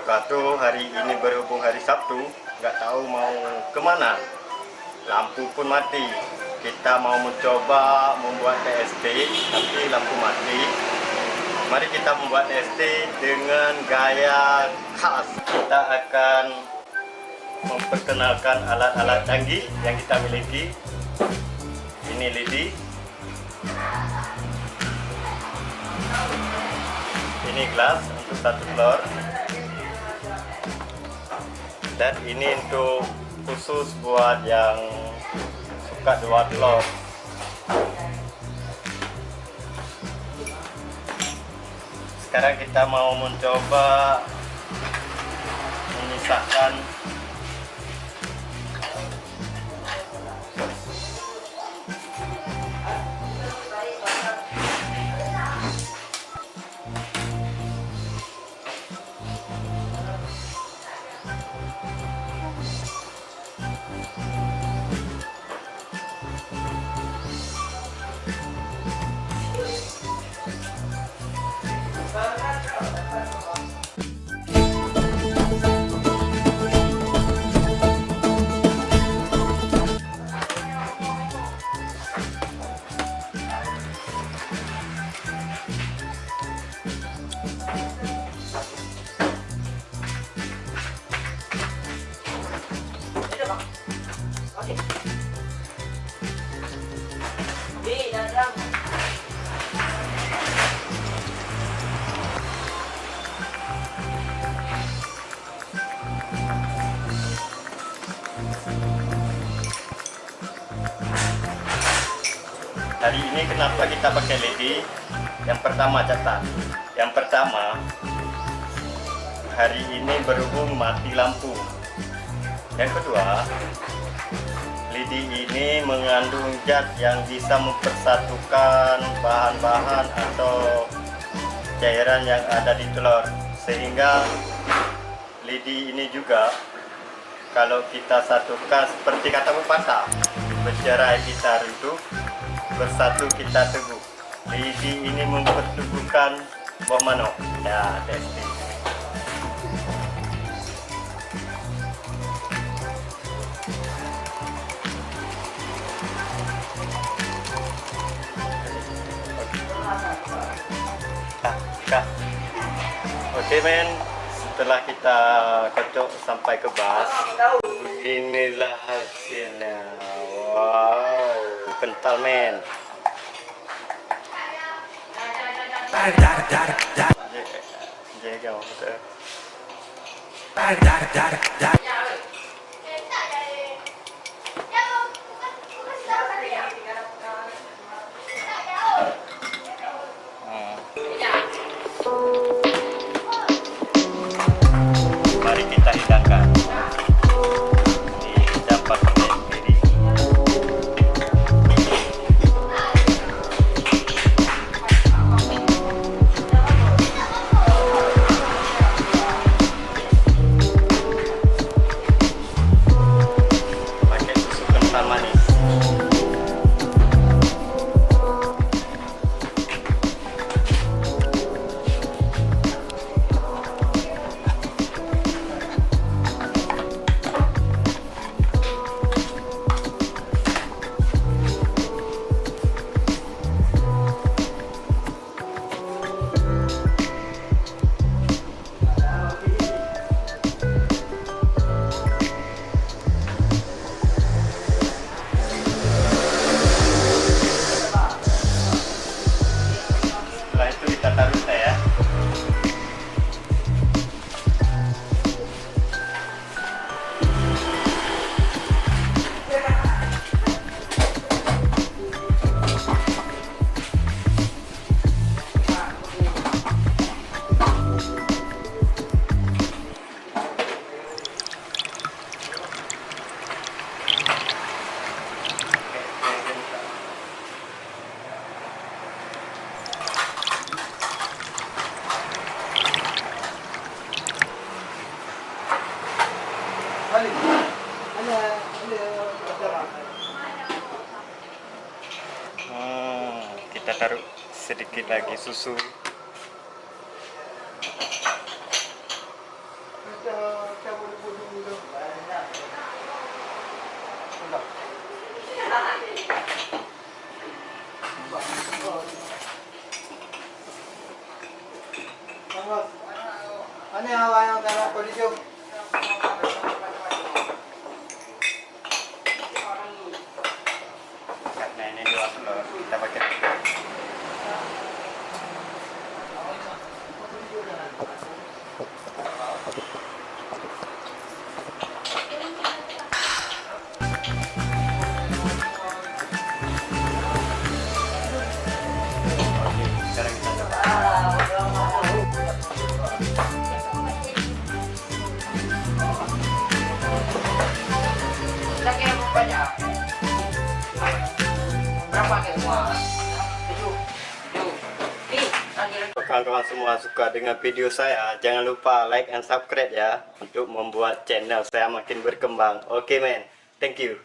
wabarakatuh. Hari ini berhubung hari Sabtu, nggak tahu mau kemana. Lampu pun mati. Kita mau mencoba membuat TST, tapi lampu mati. Mari kita membuat TST dengan gaya khas. Kita akan memperkenalkan alat-alat canggih yang kita miliki. Ini lidi, ini gelas untuk satu floor, dan ini untuk khusus buat yang suka dua floor. Sekarang kita mau mencoba memisahkan hari ini. Kenapa kita pakai LED? Yang pertama, catat. Yang pertama, hari ini berhubung mati lampu. Yang kedua, LED ini mengandung zat yang bisa mempersatukan bahan-bahan atau cairan yang ada di telur, sehingga LED ini juga kalau kita satukan, seperti kata pepatah, bercerai kita runtuh, bersatu kita teguh. LED ini memperteguhkan buah manuk. Ya, testing. Oke men, setelah kita kocok sampai ke bas, inilah hasilnya. Wow, kental men. Jaga betul. Mari kita hidangkan. Ini dapat sendiri. Pakai susu kental manis. Setelah itu kita taruh ya. Kita taruh sedikit lagi susu. Karena ini dua telur, kita pakai tiga. Oke, sekarang kita coba. Lagi yang banyak. Berapa ke semua? 7. 7. Nih, lagi. Kalau kawan-kawan semua suka dengan video saya, jangan lupa like and subscribe ya untuk membuat channel saya makin berkembang. Oke men, thank you.